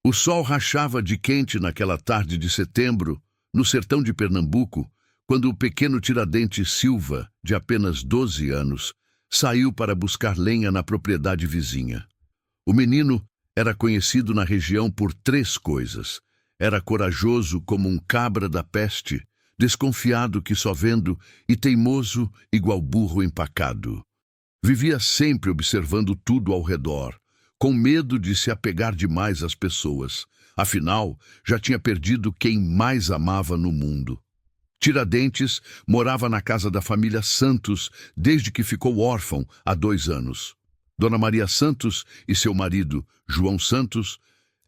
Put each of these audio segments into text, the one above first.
O sol rachava de quente naquela tarde de setembro, no sertão de Pernambuco, quando o pequeno Tiradentes Silva, de apenas 12 anos, saiu para buscar lenha na propriedade vizinha. O menino era conhecido na região por 3 coisas. Era corajoso como um cabra da peste, desconfiado que só vendo e teimoso igual burro empacado. Vivia sempre observando tudo ao redor, com medo de se apegar demais às pessoas. Afinal, já tinha perdido quem mais amava no mundo. Tiradentes morava na casa da família Santos desde que ficou órfão há 2 anos. Dona Maria Santos e seu marido, João Santos,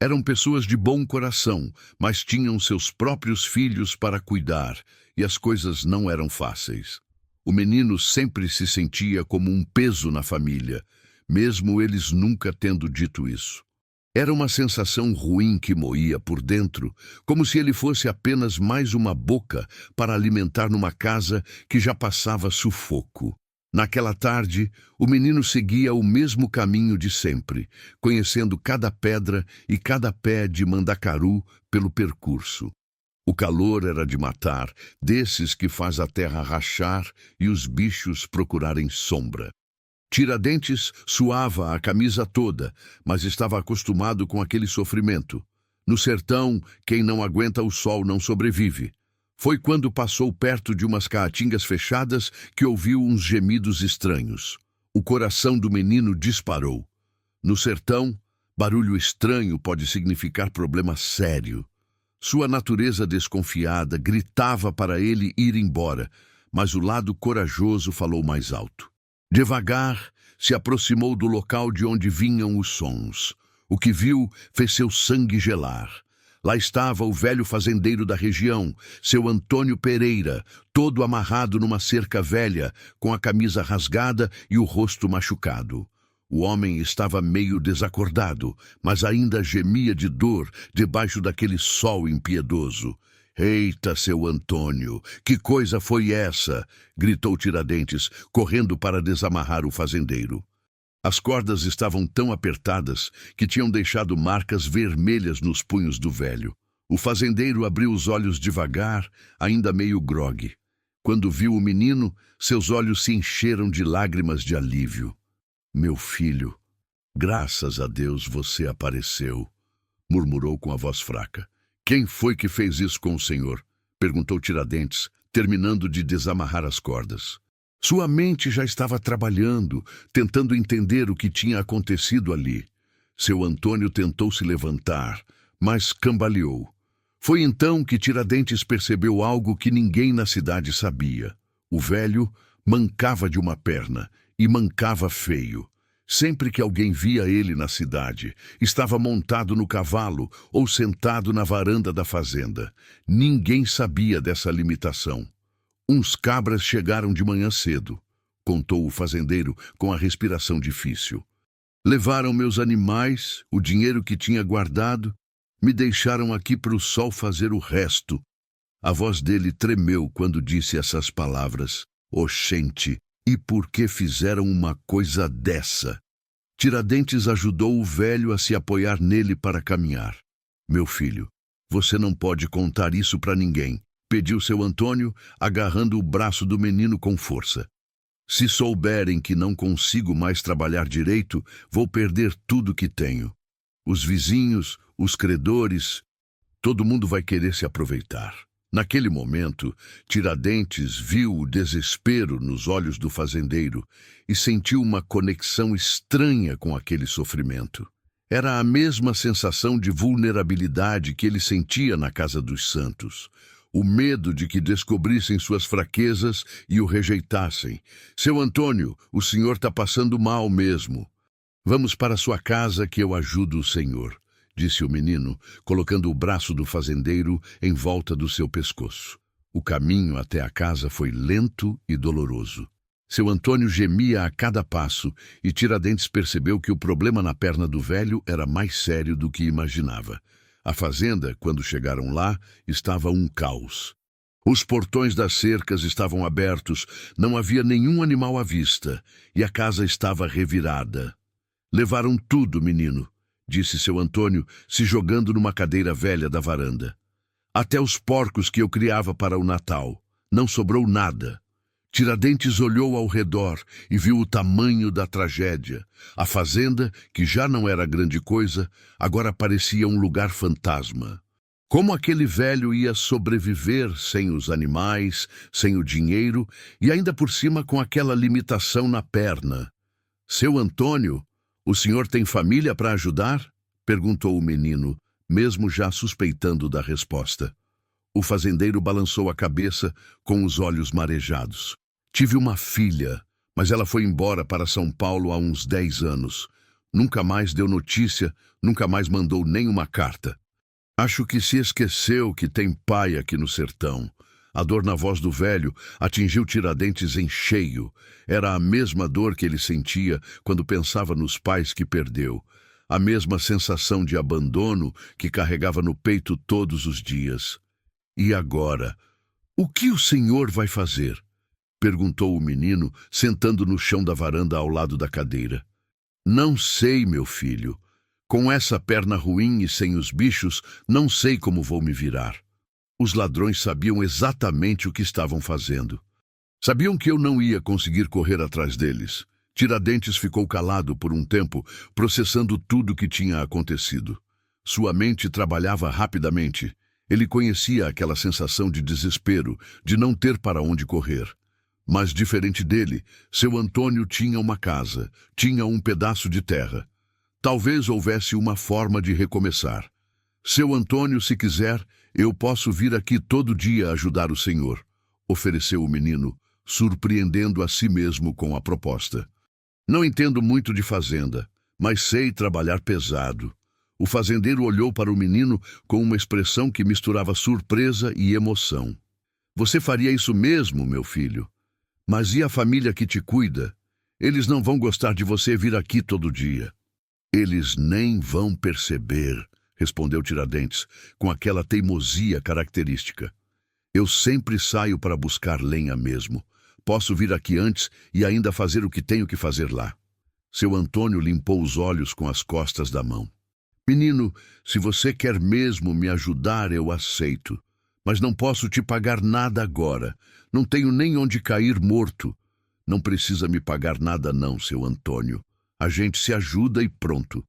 eram pessoas de bom coração, mas tinham seus próprios filhos para cuidar, e as coisas não eram fáceis. O menino sempre se sentia como um peso na família, mesmo eles nunca tendo dito isso. Era uma sensação ruim que moía por dentro, como se ele fosse apenas mais uma boca para alimentar numa casa que já passava sufoco. Naquela tarde, o menino seguia o mesmo caminho de sempre, conhecendo cada pedra e cada pé de mandacaru pelo percurso. O calor era de matar, desses que faz a terra rachar e os bichos procurarem sombra. Tiradentes suava a camisa toda, mas estava acostumado com aquele sofrimento. No sertão, quem não aguenta o sol não sobrevive. Foi quando passou perto de umas caatingas fechadas que ouviu uns gemidos estranhos. O coração do menino disparou. No sertão, barulho estranho pode significar problema sério. Sua natureza desconfiada gritava para ele ir embora, mas o lado corajoso falou mais alto. Devagar, se aproximou do local de onde vinham os sons. O que viu fez seu sangue gelar. Lá estava o velho fazendeiro da região, seu Antônio Pereira, todo amarrado numa cerca velha, com a camisa rasgada e o rosto machucado. O homem estava meio desacordado, mas ainda gemia de dor debaixo daquele sol impiedoso. «Eita, seu Antônio, que coisa foi essa?» gritou Tiradentes, correndo para desamarrar o fazendeiro. As cordas estavam tão apertadas que tinham deixado marcas vermelhas nos punhos do velho. O fazendeiro abriu os olhos devagar, ainda meio grogue. Quando viu o menino, seus olhos se encheram de lágrimas de alívio. «Meu filho, graças a Deus você apareceu», murmurou com a voz fraca. «Quem foi que fez isso com o senhor?» perguntou Tiradentes, terminando de desamarrar as cordas. Sua mente já estava trabalhando, tentando entender o que tinha acontecido ali. Seu Antônio tentou se levantar, mas cambaleou. Foi então que Tiradentes percebeu algo que ninguém na cidade sabia. O velho mancava de uma perna, e mancava feio. Sempre que alguém via ele na cidade, estava montado no cavalo ou sentado na varanda da fazenda. Ninguém sabia dessa limitação. «Uns cabras chegaram de manhã cedo», contou o fazendeiro com a respiração difícil. «Levaram meus animais, o dinheiro que tinha guardado, me deixaram aqui para o sol fazer o resto». A voz dele tremeu quando disse essas palavras. «Oxente, e por que fizeram uma coisa dessa?» Tiradentes ajudou o velho a se apoiar nele para caminhar. «Meu filho, você não pode contar isso para ninguém», pediu seu Antônio, agarrando o braço do menino com força. «Se souberem que não consigo mais trabalhar direito, vou perder tudo que tenho. Os vizinhos, os credores, todo mundo vai querer se aproveitar». Naquele momento, Tiradentes viu o desespero nos olhos do fazendeiro e sentiu uma conexão estranha com aquele sofrimento. Era a mesma sensação de vulnerabilidade que ele sentia na casa dos Santos. O medo de que descobrissem suas fraquezas e o rejeitassem. «Seu Antônio, o senhor está passando mal mesmo. Vamos para sua casa que eu ajudo o senhor», disse o menino, colocando o braço do fazendeiro em volta do seu pescoço. O caminho até a casa foi lento e doloroso. Seu Antônio gemia a cada passo e Tiradentes percebeu que o problema na perna do velho era mais sério do que imaginava. A fazenda, quando chegaram lá, estava um caos. Os portões das cercas estavam abertos, não havia nenhum animal à vista, e a casa estava revirada. «Levaram tudo, menino», disse seu Antônio, se jogando numa cadeira velha da varanda. Até os porcos que eu criava para o Natal. Não sobrou nada. Tiradentes olhou ao redor e viu o tamanho da tragédia. A fazenda, que já não era grande coisa, agora parecia um lugar fantasma. Como aquele velho ia sobreviver sem os animais, sem o dinheiro e ainda por cima com aquela limitação na perna? Seu Antônio, o senhor tem família para ajudar? Perguntou o menino, mesmo já suspeitando da resposta. O fazendeiro balançou a cabeça com os olhos marejados. Tive uma filha, mas ela foi embora para São Paulo há uns 10 anos. Nunca mais deu notícia, nunca mais mandou nenhuma carta. Acho que se esqueceu que tem pai aqui no sertão. A dor na voz do velho atingiu Tiradentes em cheio. Era a mesma dor que ele sentia quando pensava nos pais que perdeu. A mesma sensação de abandono que carregava no peito todos os dias. E agora, o que o senhor vai fazer? Perguntou o menino, sentando no chão da varanda ao lado da cadeira. Não sei, meu filho. Com essa perna ruim e sem os bichos, não sei como vou me virar. Os ladrões sabiam exatamente o que estavam fazendo. Sabiam que eu não ia conseguir correr atrás deles. Tiradentes ficou calado por um tempo, processando tudo o que tinha acontecido. Sua mente trabalhava rapidamente. Ele conhecia aquela sensação de desespero, de não ter para onde correr. Mas, diferente dele, seu Antônio tinha uma casa, tinha um pedaço de terra. Talvez houvesse uma forma de recomeçar. Seu Antônio, se quiser, eu posso vir aqui todo dia ajudar o senhor, ofereceu o menino, surpreendendo a si mesmo com a proposta. Não entendo muito de fazenda, mas sei trabalhar pesado. O fazendeiro olhou para o menino com uma expressão que misturava surpresa e emoção. Você faria isso mesmo, meu filho? Mas e a família que te cuida? Eles não vão gostar de você vir aqui todo dia. Eles nem vão perceber, respondeu Tiradentes, com aquela teimosia característica. Eu sempre saio para buscar lenha mesmo. Posso vir aqui antes e ainda fazer o que tenho que fazer lá. Seu Antônio limpou os olhos com as costas da mão. Menino, se você quer mesmo me ajudar, eu aceito. Mas não posso te pagar nada agora. Não tenho nem onde cair morto. Não precisa me pagar nada não, seu Antônio. A gente se ajuda e pronto.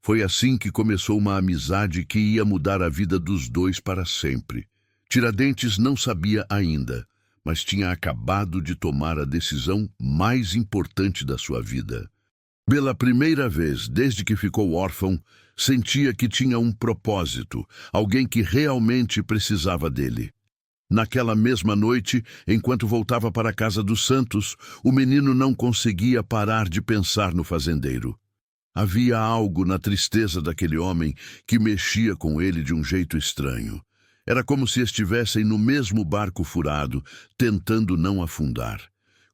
Foi assim que começou uma amizade que ia mudar a vida dos dois para sempre. Tiradentes não sabia ainda, mas tinha acabado de tomar a decisão mais importante da sua vida. Pela primeira vez, desde que ficou órfão, sentia que tinha um propósito, alguém que realmente precisava dele. Naquela mesma noite, enquanto voltava para a casa dos Santos, o menino não conseguia parar de pensar no fazendeiro. Havia algo na tristeza daquele homem que mexia com ele de um jeito estranho. Era como se estivessem no mesmo barco furado, tentando não afundar.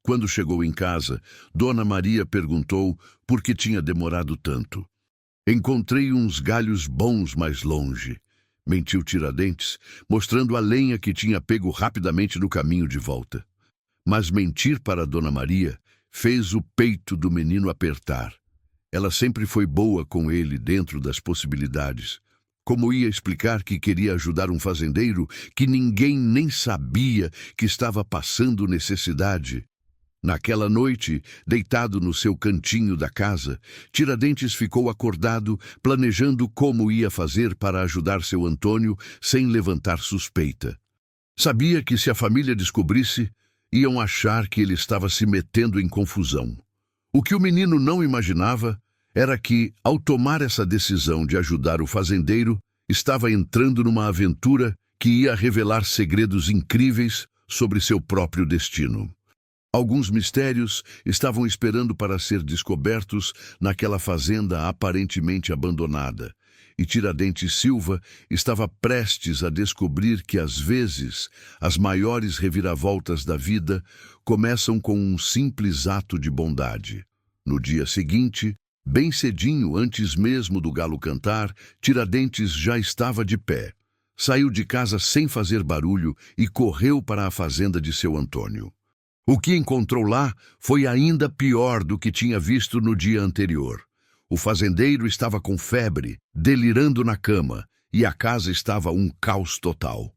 Quando chegou em casa, Dona Maria perguntou por que tinha demorado tanto. Encontrei uns galhos bons mais longe, mentiu Tiradentes, mostrando a lenha que tinha pego rapidamente no caminho de volta. Mas mentir para Dona Maria fez o peito do menino apertar. Ela sempre foi boa com ele dentro das possibilidades. Como ia explicar que queria ajudar um fazendeiro que ninguém nem sabia que estava passando necessidade? Naquela noite, deitado no seu cantinho da casa, Tiradentes ficou acordado, planejando como ia fazer para ajudar seu Antônio sem levantar suspeita. Sabia que se a família descobrisse, iam achar que ele estava se metendo em confusão. O que o menino não imaginava era que, ao tomar essa decisão de ajudar o fazendeiro, estava entrando numa aventura que ia revelar segredos incríveis sobre seu próprio destino. Alguns mistérios estavam esperando para ser descobertos naquela fazenda aparentemente abandonada, e Tiradentes Silva estava prestes a descobrir que, às vezes, as maiores reviravoltas da vida começam com um simples ato de bondade. No dia seguinte, bem cedinho, antes mesmo do galo cantar, Tiradentes já estava de pé. Saiu de casa sem fazer barulho e correu para a fazenda de seu Antônio. O que encontrou lá foi ainda pior do que tinha visto no dia anterior. O fazendeiro estava com febre, delirando na cama, e a casa estava um caos total.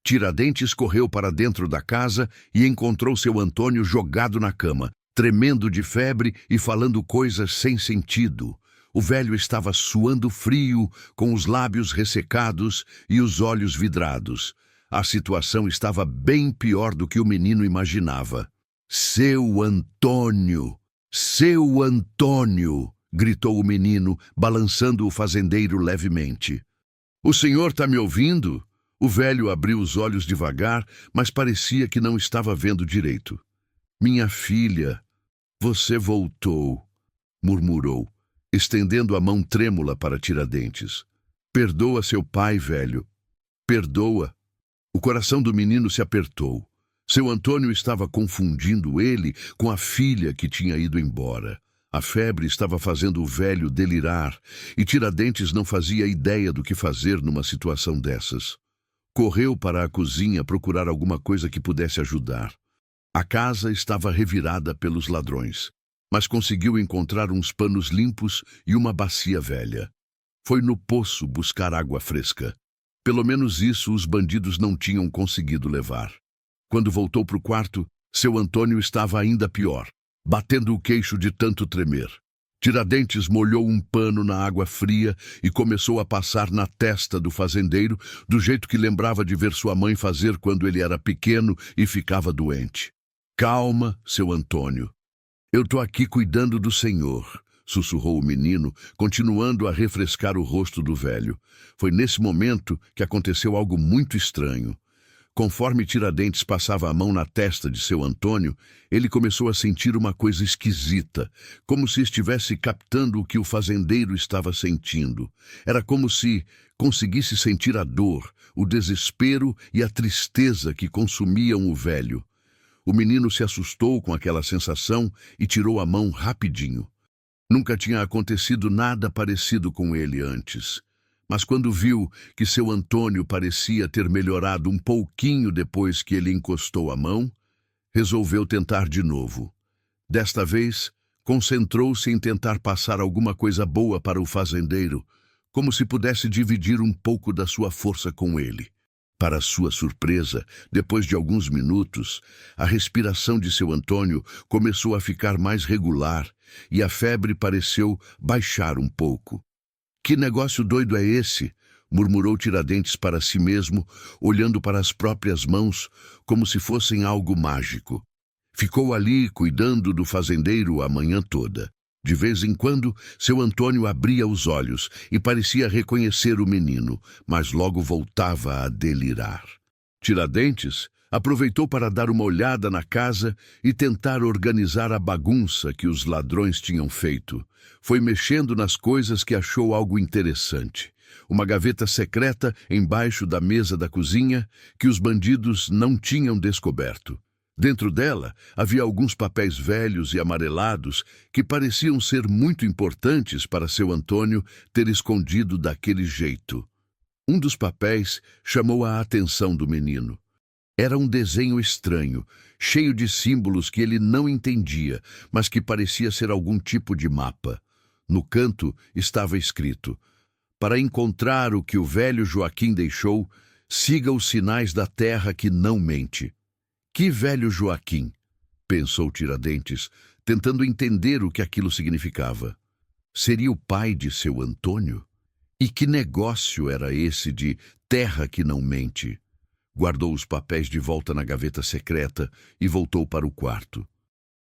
Tiradentes correu para dentro da casa e encontrou seu Antônio jogado na cama, tremendo de febre e falando coisas sem sentido. O velho estava suando frio, com os lábios ressecados e os olhos vidrados. A situação estava bem pior do que o menino imaginava. Seu Antônio! Seu Antônio! Gritou o menino, balançando o fazendeiro levemente. O senhor está me ouvindo? O velho abriu os olhos devagar, mas parecia que não estava vendo direito. Minha filha, você voltou, murmurou, estendendo a mão trêmula para Tiradentes. Perdoa seu pai, velho. Perdoa. O coração do menino se apertou. Seu Antônio estava confundindo ele com a filha que tinha ido embora. A febre estava fazendo o velho delirar, e Tiradentes não fazia ideia do que fazer numa situação dessas. Correu para a cozinha procurar alguma coisa que pudesse ajudar. A casa estava revirada pelos ladrões, mas conseguiu encontrar uns panos limpos e uma bacia velha. Foi no poço buscar água fresca. Pelo menos isso os bandidos não tinham conseguido levar. Quando voltou para o quarto, seu Antônio estava ainda pior, batendo o queixo de tanto tremer. Tiradentes molhou um pano na água fria e começou a passar na testa do fazendeiro, do jeito que lembrava de ver sua mãe fazer quando ele era pequeno e ficava doente. Calma, seu Antônio. Eu tô aqui cuidando do senhor, sussurrou o menino, continuando a refrescar o rosto do velho. Foi nesse momento que aconteceu algo muito estranho. Conforme Tiradentes passava a mão na testa de seu Antônio, ele começou a sentir uma coisa esquisita, como se estivesse captando o que o fazendeiro estava sentindo. Era como se conseguisse sentir a dor, o desespero e a tristeza que consumiam o velho. O menino se assustou com aquela sensação e tirou a mão rapidinho. Nunca tinha acontecido nada parecido com ele antes. Mas quando viu que seu Antônio parecia ter melhorado um pouquinho depois que ele encostou a mão, resolveu tentar de novo. Desta vez, concentrou-se em tentar passar alguma coisa boa para o fazendeiro, como se pudesse dividir um pouco da sua força com ele. Para sua surpresa, depois de alguns minutos, a respiração de seu Antônio começou a ficar mais regular e a febre pareceu baixar um pouco. Que negócio doido é esse? Murmurou Tiradentes para si mesmo, olhando para as próprias mãos como se fossem algo mágico. Ficou ali cuidando do fazendeiro a manhã toda. De vez em quando, seu Antônio abria os olhos e parecia reconhecer o menino, mas logo voltava a delirar. Tiradentes aproveitou para dar uma olhada na casa e tentar organizar a bagunça que os ladrões tinham feito. Foi mexendo nas coisas que achou algo interessante. Uma gaveta secreta embaixo da mesa da cozinha que os bandidos não tinham descoberto. Dentro dela havia alguns papéis velhos e amarelados que pareciam ser muito importantes para seu Antônio ter escondido daquele jeito. Um dos papéis chamou a atenção do menino. Era um desenho estranho, cheio de símbolos que ele não entendia, mas que parecia ser algum tipo de mapa. No canto estava escrito: para encontrar o que o velho Joaquim deixou, siga os sinais da terra que não mente. Que velho Joaquim? Pensou Tiradentes, tentando entender o que aquilo significava. Seria o pai de seu Antônio? E que negócio era esse de terra que não mente? Guardou os papéis de volta na gaveta secreta e voltou para o quarto.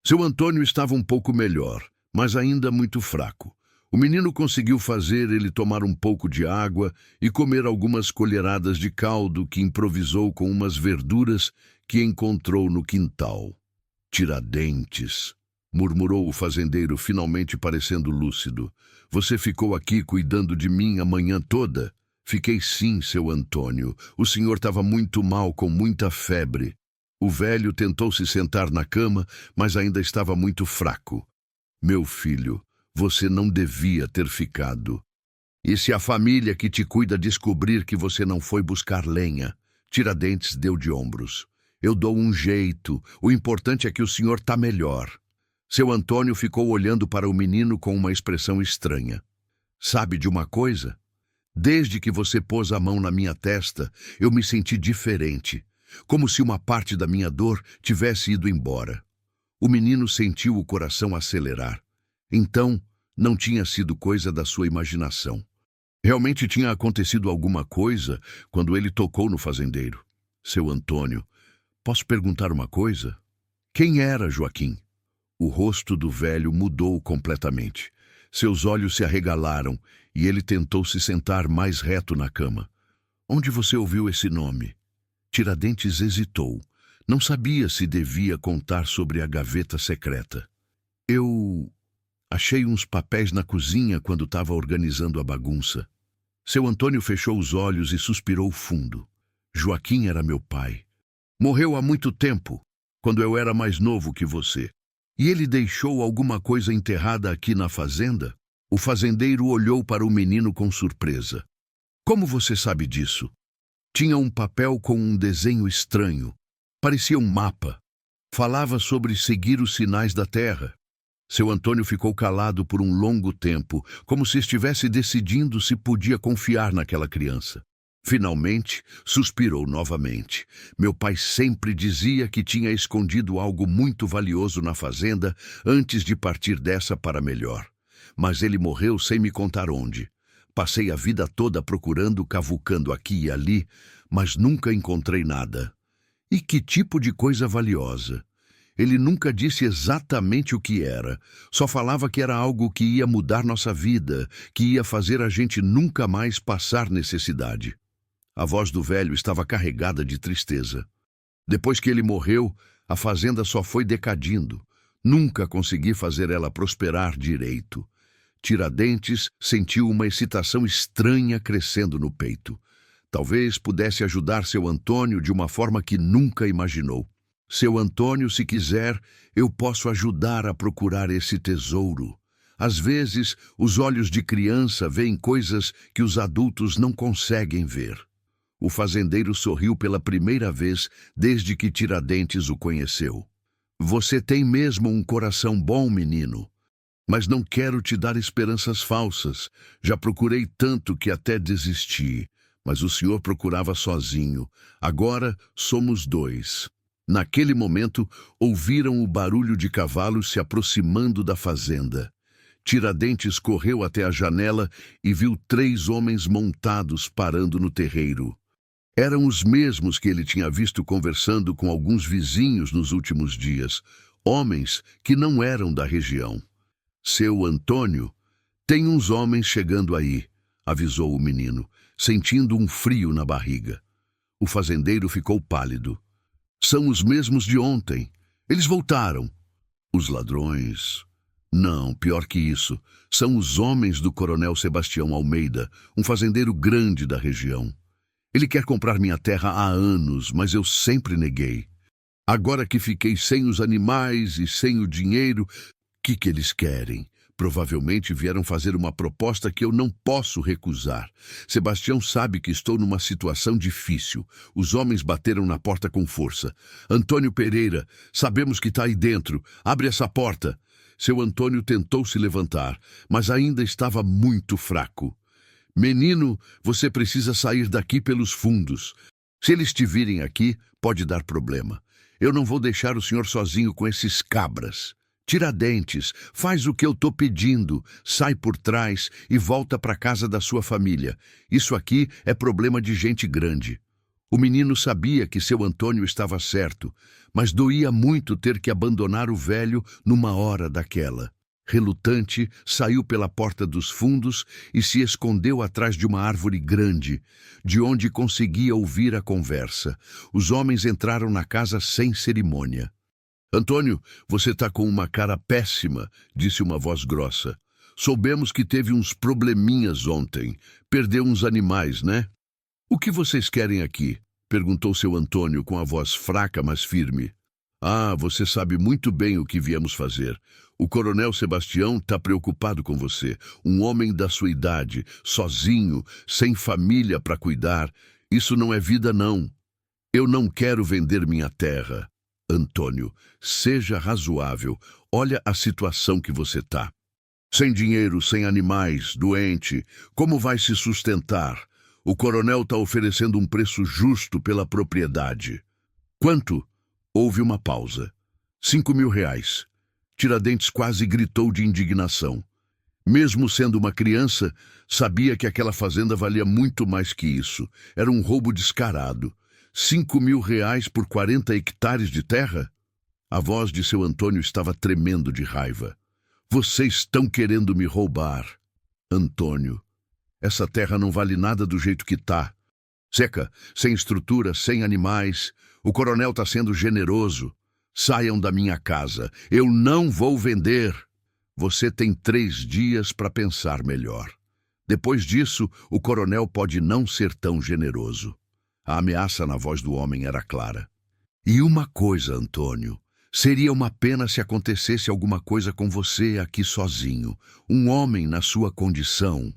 Seu Antônio estava um pouco melhor, mas ainda muito fraco. O menino conseguiu fazer ele tomar um pouco de água e comer algumas colheradas de caldo que improvisou com umas verduras que encontrou no quintal. Tiradentes, murmurou o fazendeiro, finalmente parecendo lúcido. Você ficou aqui cuidando de mim a manhã toda? Fiquei sim, seu Antônio. O senhor estava muito mal, com muita febre. O velho tentou se sentar na cama, mas ainda estava muito fraco. Meu filho, você não devia ter ficado. E se a família que te cuida descobrir que você não foi buscar lenha? Tiradentes deu de ombros. Eu dou um jeito. O importante é que o senhor está melhor. Seu Antônio ficou olhando para o menino com uma expressão estranha. Sabe de uma coisa? Desde que você pôs a mão na minha testa, eu me senti diferente, como se uma parte da minha dor tivesse ido embora. O menino sentiu o coração acelerar. Então, não tinha sido coisa da sua imaginação. Realmente tinha acontecido alguma coisa quando ele tocou no fazendeiro. Seu Antônio, posso perguntar uma coisa? Quem era Joaquim? O rosto do velho mudou completamente. Seus olhos se arregalaram e ele tentou se sentar mais reto na cama. Onde você ouviu esse nome? Tiradentes hesitou. Não sabia se devia contar sobre a gaveta secreta. Eu achei uns papéis na cozinha quando estava organizando a bagunça. Seu Antônio fechou os olhos e suspirou fundo. Joaquim era meu pai. Morreu há muito tempo, quando eu era mais novo que você. E ele deixou alguma coisa enterrada aqui na fazenda? O fazendeiro olhou para o menino com surpresa. Como você sabe disso? Tinha um papel com um desenho estranho. Parecia um mapa. Falava sobre seguir os sinais da terra. Seu Antônio ficou calado por um longo tempo, como se estivesse decidindo se podia confiar naquela criança. Finalmente, suspirou novamente. Meu pai sempre dizia que tinha escondido algo muito valioso na fazenda antes de partir dessa para melhor. Mas ele morreu sem me contar onde. Passei a vida toda procurando, cavucando aqui e ali, mas nunca encontrei nada. E que tipo de coisa valiosa? Ele nunca disse exatamente o que era, só falava que era algo que ia mudar nossa vida, que ia fazer a gente nunca mais passar necessidade. A voz do velho estava carregada de tristeza. Depois que ele morreu, a fazenda só foi decadindo. Nunca consegui fazer ela prosperar direito. Tiradentes sentiu uma excitação estranha crescendo no peito. Talvez pudesse ajudar seu Antônio de uma forma que nunca imaginou. Seu Antônio, se quiser, eu posso ajudar a procurar esse tesouro. Às vezes, os olhos de criança veem coisas que os adultos não conseguem ver. O fazendeiro sorriu pela primeira vez desde que Tiradentes o conheceu. Você tem mesmo um coração bom, menino. Mas não quero te dar esperanças falsas. Já procurei tanto que até desisti. Mas o senhor procurava sozinho. Agora somos dois. Naquele momento, ouviram o barulho de cavalos se aproximando da fazenda. Tiradentes correu até a janela e viu 3 homens montados parando no terreiro. Eram os mesmos que ele tinha visto conversando com alguns vizinhos nos últimos dias, homens que não eram da região. Seu Antônio, tem uns homens chegando aí, avisou o menino, sentindo um frio na barriga. O fazendeiro ficou pálido. São os mesmos de ontem. Eles voltaram. Os ladrões... Não, pior que isso. São os homens do coronel Sebastião Almeida, um fazendeiro grande da região. Ele quer comprar minha terra há anos, mas eu sempre neguei. Agora que fiquei sem os animais e sem o dinheiro, que eles querem? Provavelmente vieram fazer uma proposta que eu não posso recusar. Sebastião sabe que estou numa situação difícil. Os homens bateram na porta com força. Antônio Pereira, sabemos que está aí dentro. Abre essa porta. Seu Antônio tentou se levantar, mas ainda estava muito fraco. Menino, você precisa sair daqui pelos fundos. Se eles te virem aqui, pode dar problema. Eu não vou deixar o senhor sozinho com esses cabras. Tiradentes, faz o que eu tô pedindo, sai por trás e volta para casa da sua família. Isso aqui é problema de gente grande. O menino sabia que seu Antônio estava certo, mas doía muito ter que abandonar o velho numa hora daquela. Relutante, saiu pela porta dos fundos e se escondeu atrás de uma árvore grande, de onde conseguia ouvir a conversa. Os homens entraram na casa sem cerimônia. Antônio, você está com uma cara péssima, disse uma voz grossa. Soubemos que teve uns probleminhas ontem. Perdeu uns animais, né? O que vocês querem aqui? Perguntou seu Antônio com a voz fraca, mas firme. Ah, você sabe muito bem o que viemos fazer. O coronel Sebastião está preocupado com você. Um homem da sua idade, sozinho, sem família para cuidar. Isso não é vida, não. Eu não quero vender minha terra. Antônio, seja razoável. olha a situação que você tá. Sem dinheiro, sem animais, doente, como vai se sustentar? O coronel está oferecendo um preço justo pela propriedade. Quanto? Houve uma pausa. 5.000 reais. Tiradentes quase gritou de indignação. Mesmo sendo uma criança, sabia que aquela fazenda valia muito mais que isso. Era um roubo descarado. 5.000 reais por 40 hectares de terra? A voz de seu Antônio estava tremendo de raiva. Vocês estão querendo me roubar. Antônio, essa terra não vale nada do jeito que tá. Seca, sem estrutura, sem animais. O coronel está sendo generoso. Saiam da minha casa. Eu não vou vender. Você tem 3 dias para pensar melhor. Depois disso, o coronel pode não ser tão generoso. A ameaça na voz do homem era clara. E uma coisa, Antônio. Seria uma pena se acontecesse alguma coisa com você aqui sozinho. Um homem na sua condição.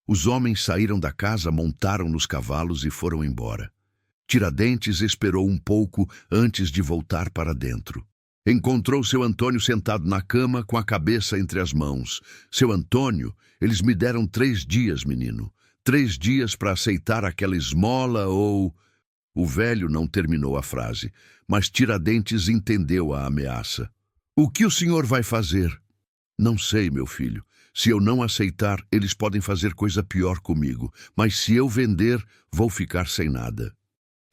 Os homens saíram da casa, montaram nos cavalos e foram embora. Tiradentes esperou um pouco antes de voltar para dentro. Encontrou seu Antônio sentado na cama com a cabeça entre as mãos. Seu Antônio, eles me deram 3 dias, menino. 3 dias para aceitar aquela esmola ou... O velho não terminou a frase, mas Tiradentes entendeu a ameaça. O que o senhor vai fazer? Não sei, meu filho. Se eu não aceitar, eles podem fazer coisa pior comigo. Mas se eu vender, vou ficar sem nada.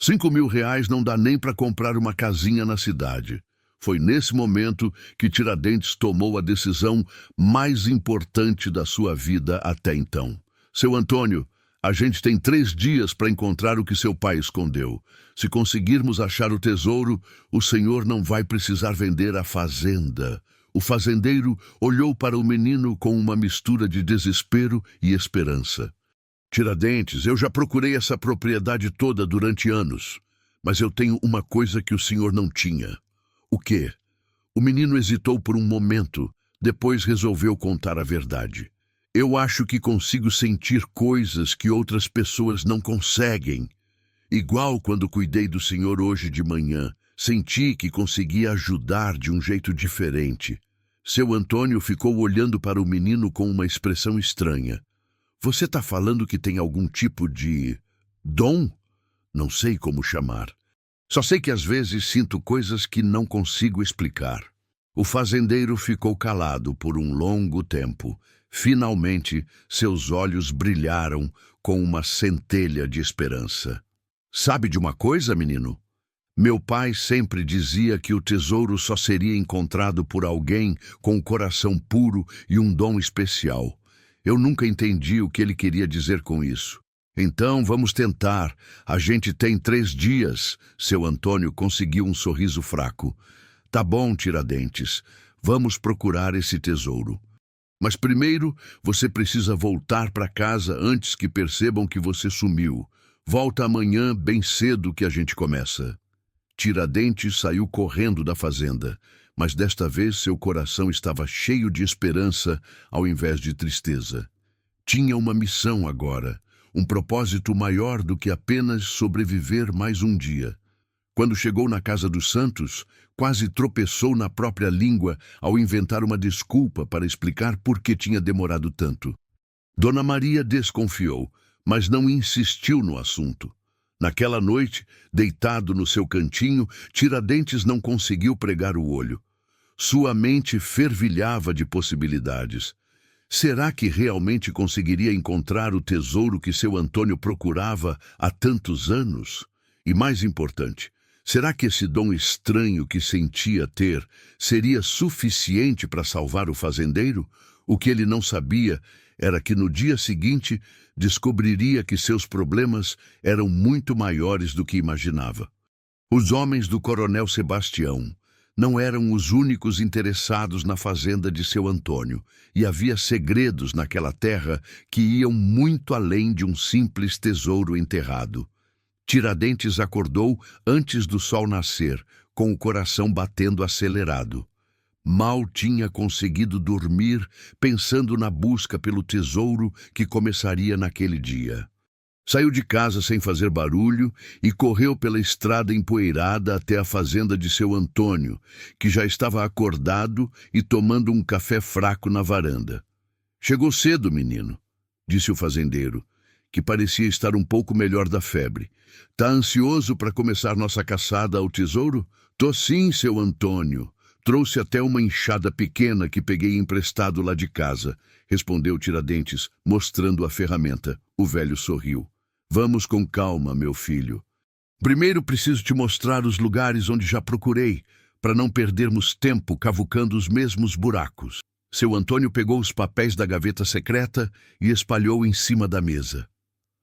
5.000 reais não dá nem para comprar uma casinha na cidade. Foi nesse momento que Tiradentes tomou a decisão mais importante da sua vida até então. Seu Antônio, a gente tem 3 dias para encontrar o que seu pai escondeu. Se conseguirmos achar o tesouro, o senhor não vai precisar vender a fazenda. O fazendeiro olhou para o menino com uma mistura de desespero e esperança. Tiradentes, eu já procurei essa propriedade toda durante anos, mas eu tenho uma coisa que o senhor não tinha. O quê? O menino hesitou por um momento, depois resolveu contar a verdade. Eu acho que consigo sentir coisas que outras pessoas não conseguem. Igual quando cuidei do senhor hoje de manhã. Senti que conseguia ajudar de um jeito diferente. Seu Antônio ficou olhando para o menino com uma expressão estranha. Você está falando que tem algum tipo de... dom? Não sei como chamar. Só sei que às vezes sinto coisas que não consigo explicar. O fazendeiro ficou calado por um longo tempo. Finalmente, seus olhos brilharam com uma centelha de esperança. Sabe de uma coisa, menino? Meu pai sempre dizia que o tesouro só seria encontrado por alguém com um coração puro e um dom especial. Eu nunca entendi o que ele queria dizer com isso. Então, vamos tentar. A gente tem 3 dias. Seu Antônio conseguiu um sorriso fraco. Tá bom, Tiradentes. Vamos procurar esse tesouro. Mas primeiro, você precisa voltar para casa antes que percebam que você sumiu. Volta amanhã bem cedo que a gente começa. Tiradentes saiu correndo da fazenda, mas desta vez seu coração estava cheio de esperança ao invés de tristeza. Tinha uma missão agora, um propósito maior do que apenas sobreviver mais um dia. Quando chegou na casa dos Santos, quase tropeçou na própria língua ao inventar uma desculpa para explicar por que tinha demorado tanto. Dona Maria desconfiou, mas não insistiu no assunto. Naquela noite, deitado no seu cantinho, Tiradentes não conseguiu pregar o olho. Sua mente fervilhava de possibilidades. Será que realmente conseguiria encontrar o tesouro que seu Antônio procurava há tantos anos? E mais importante, será que esse dom estranho que sentia ter seria suficiente para salvar o fazendeiro? O que ele não sabia era que no dia seguinte descobriria que seus problemas eram muito maiores do que imaginava. Os homens do coronel Sebastião não eram os únicos interessados na fazenda de seu Antônio, e havia segredos naquela terra que iam muito além de um simples tesouro enterrado. Tiradentes acordou antes do sol nascer, com o coração batendo acelerado. Mal tinha conseguido dormir, pensando na busca pelo tesouro que começaria naquele dia. Saiu de casa sem fazer barulho e correu pela estrada empoeirada até a fazenda de seu Antônio, que já estava acordado e tomando um café fraco na varanda. "Chegou cedo, menino", disse o fazendeiro, que parecia estar um pouco melhor da febre. "Tá ansioso para começar nossa caçada ao tesouro?" "Tô sim, seu Antônio. Trouxe até uma enxada pequena que peguei emprestado lá de casa", respondeu Tiradentes, mostrando a ferramenta. O velho sorriu. "Vamos com calma, meu filho. Primeiro preciso te mostrar os lugares onde já procurei, para não perdermos tempo cavucando os mesmos buracos." Seu Antônio pegou os papéis da gaveta secreta e espalhou em cima da mesa.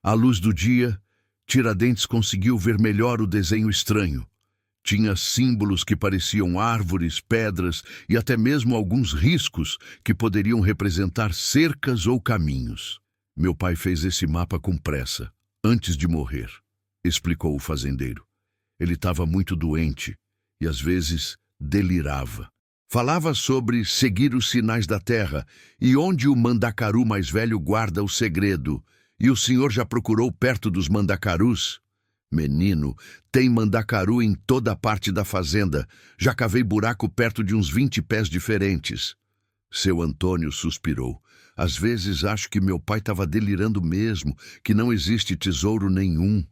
À luz do dia, Tiradentes conseguiu ver melhor o desenho estranho. Tinha símbolos que pareciam árvores, pedras e até mesmo alguns riscos que poderiam representar cercas ou caminhos. "Meu pai fez esse mapa com pressa, antes de morrer", explicou o fazendeiro. "Ele estava muito doente e às vezes delirava. Falava sobre seguir os sinais da terra e onde o mandacaru mais velho guarda o segredo. E o senhor já procurou perto dos mandacarus?" "Menino, tem mandacaru em toda a parte da fazenda. Já cavei buraco perto de uns 20 pés diferentes." Seu Antônio suspirou. "Às vezes acho que meu pai estava delirando mesmo, que não existe tesouro nenhum."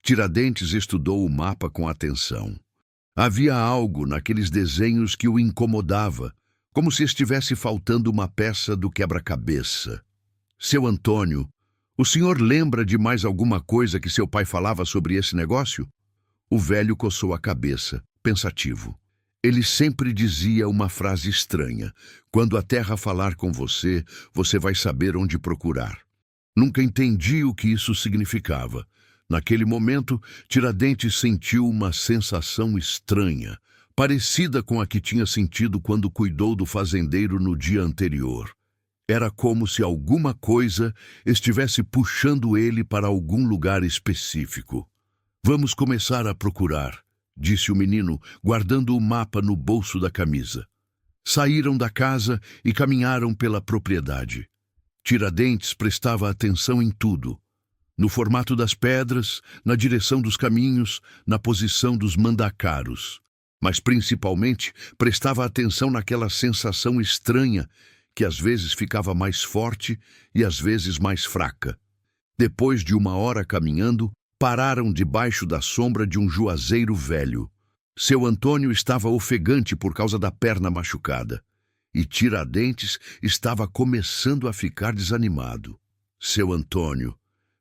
Tiradentes estudou o mapa com atenção. Havia algo naqueles desenhos que o incomodava, como se estivesse faltando uma peça do quebra-cabeça. "Seu Antônio, o senhor lembra de mais alguma coisa que seu pai falava sobre esse negócio?" O velho coçou a cabeça, pensativo. "Ele sempre dizia uma frase estranha: 'Quando a terra falar com você, você vai saber onde procurar.' Nunca entendi o que isso significava." Naquele momento, Tiradentes sentiu uma sensação estranha, parecida com a que tinha sentido quando cuidou do fazendeiro no dia anterior. Era como se alguma coisa estivesse puxando ele para algum lugar específico. "Vamos começar a procurar", disse o menino, guardando o mapa no bolso da camisa. Saíram da casa e caminharam pela propriedade. Tiradentes prestava atenção em tudo: no formato das pedras, na direção dos caminhos, na posição dos mandacaros. Mas principalmente prestava atenção naquela sensação estranha que às vezes ficava mais forte e às vezes mais fraca. Depois de 1 hora caminhando, pararam debaixo da sombra de um juazeiro velho. Seu Antônio estava ofegante por causa da perna machucada, e Tiradentes estava começando a ficar desanimado. "Seu Antônio,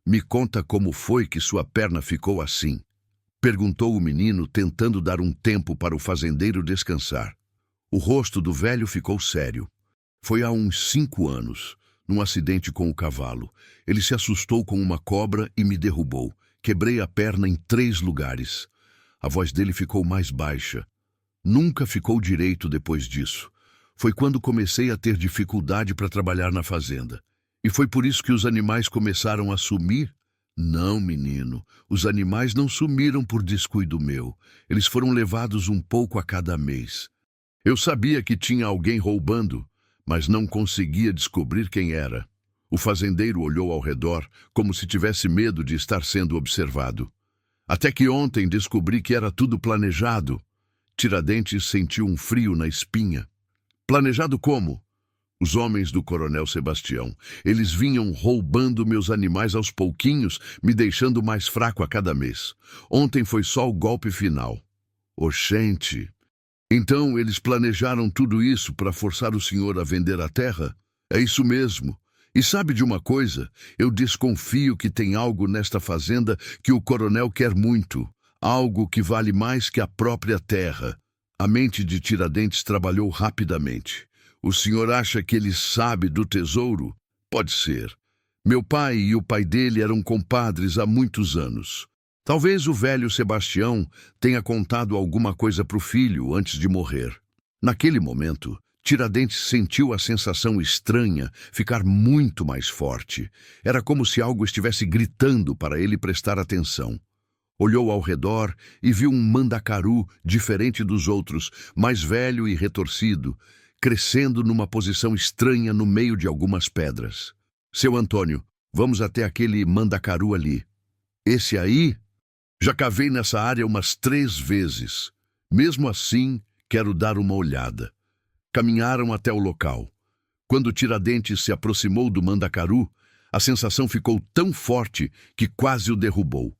me conta como foi que sua perna ficou assim?" perguntou o menino, tentando dar um tempo para o fazendeiro descansar. O rosto do velho ficou sério. "Foi há uns 5 anos, num acidente com o cavalo. Ele se assustou com uma cobra e me derrubou. Quebrei a perna em 3 lugares. A voz dele ficou mais baixa. Nunca ficou direito depois disso. Foi quando comecei a ter dificuldade para trabalhar na fazenda. E foi por isso que os animais começaram a sumir?" "Não, menino, os animais não sumiram por descuido meu. Eles foram levados um pouco a cada mês. Eu sabia que tinha alguém roubando, mas não conseguia descobrir quem era." O fazendeiro olhou ao redor, como se tivesse medo de estar sendo observado. "Até que ontem descobri que era tudo planejado." Tiradentes sentiu um frio na espinha. "Planejado como?" "Os homens do coronel Sebastião. Eles vinham roubando meus animais aos pouquinhos, me deixando mais fraco a cada mês. Ontem foi só o golpe final." "Oxente! Então eles planejaram tudo isso para forçar o senhor a vender a terra?" "É isso mesmo. E sabe de uma coisa? Eu desconfio que tem algo nesta fazenda que o coronel quer muito. Algo que vale mais que a própria terra." A mente de Tiradentes trabalhou rapidamente. "O senhor acha que ele sabe do tesouro?" "Pode ser. Meu pai e o pai dele eram compadres há muitos anos. Talvez o velho Sebastião tenha contado alguma coisa para o filho antes de morrer." Naquele momento, Tiradentes sentiu a sensação estranha ficar muito mais forte. Era como se algo estivesse gritando para ele prestar atenção. Olhou ao redor e viu um mandacaru diferente dos outros, mais velho e retorcido, crescendo numa posição estranha no meio de algumas pedras. "Seu Antônio, vamos até aquele mandacaru ali." Esse aí? Já cavei nessa área umas 3 vezes. Mesmo assim, quero dar uma olhada. Caminharam até o local. Quando Tiradentes se aproximou do Mandacaru, a sensação ficou tão forte que quase o derrubou.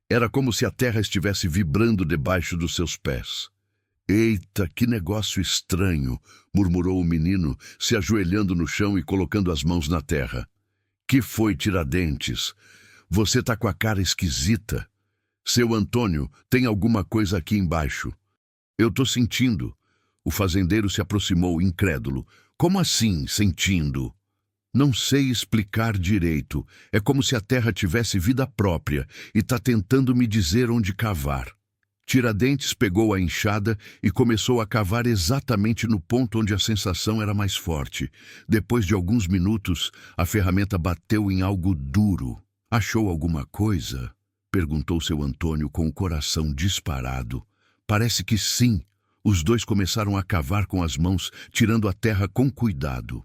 Era como se a terra estivesse vibrando debaixo dos seus pés. Eita, que negócio estranho, murmurou o menino, se ajoelhando no chão e colocando as mãos na terra. Que foi, Tiradentes? Você tá com a cara esquisita. Seu Antônio, tem alguma coisa aqui embaixo. Eu tô sentindo. O fazendeiro se aproximou, incrédulo. Como assim, sentindo? Não sei explicar direito. É como se a terra tivesse vida própria e tá tentando me dizer onde cavar. Tiradentes pegou a enxada e começou a cavar exatamente no ponto onde a sensação era mais forte. Depois de alguns minutos, a ferramenta bateu em algo duro. Achou alguma coisa? Perguntou seu Antônio com o coração disparado. Parece que sim. Os dois começaram a cavar com as mãos, tirando a terra com cuidado.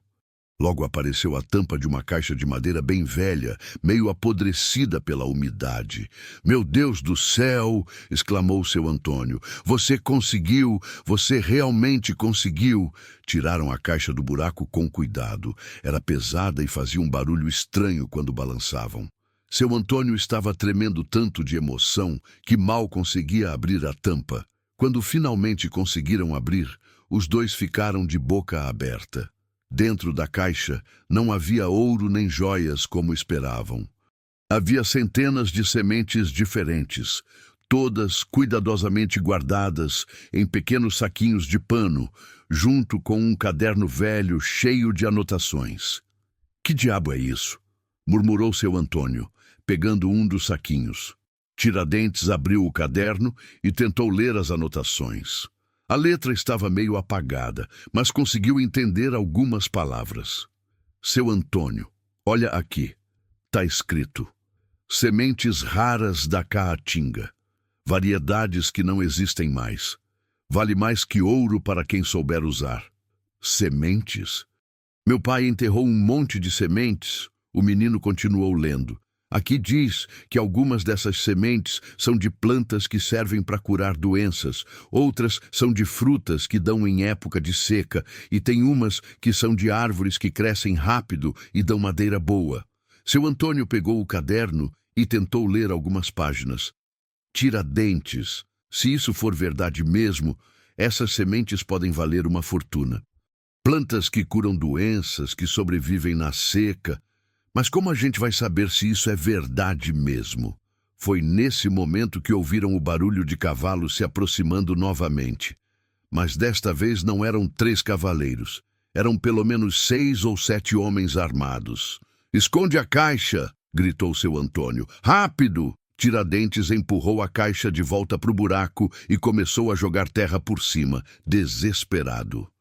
Logo apareceu a tampa de uma caixa de madeira bem velha, meio apodrecida pela umidade. Meu Deus do céu! Exclamou seu Antônio. Você conseguiu! Você realmente conseguiu! Tiraram a caixa do buraco com cuidado. Era pesada e fazia um barulho estranho quando balançavam. Seu Antônio estava tremendo tanto de emoção que mal conseguia abrir a tampa. Quando finalmente conseguiram abrir, os dois ficaram de boca aberta. Dentro da caixa não havia ouro nem joias como esperavam. Havia centenas de sementes diferentes, todas cuidadosamente guardadas em pequenos saquinhos de pano, junto com um caderno velho cheio de anotações. Que diabo é isso? Murmurou seu Antônio, pegando um dos saquinhos. Tiradentes abriu o caderno e tentou ler as anotações. A letra estava meio apagada, mas conseguiu entender algumas palavras. Seu Antônio, olha aqui. Tá escrito: sementes raras da caatinga. Variedades que não existem mais. Vale mais que ouro para quem souber usar. Sementes? Meu pai enterrou um monte de sementes. O menino continuou lendo. Aqui diz que algumas dessas sementes são de plantas que servem para curar doenças, outras são de frutas que dão em época de seca, e tem umas que são de árvores que crescem rápido e dão madeira boa. Seu Antônio pegou o caderno e tentou ler algumas páginas. Tiradentes, se isso for verdade mesmo, essas sementes podem valer uma fortuna. Plantas que curam doenças, que sobrevivem na seca. Mas como a gente vai saber se isso é verdade mesmo? Foi nesse momento que ouviram o barulho de cavalos se aproximando novamente. Mas desta vez não eram 3 cavaleiros. Eram pelo menos 6 ou 7 homens armados. «Esconde a caixa!» gritou seu Antônio. «Rápido!» Tiradentes empurrou a caixa de volta para o buraco e começou a jogar terra por cima, desesperado.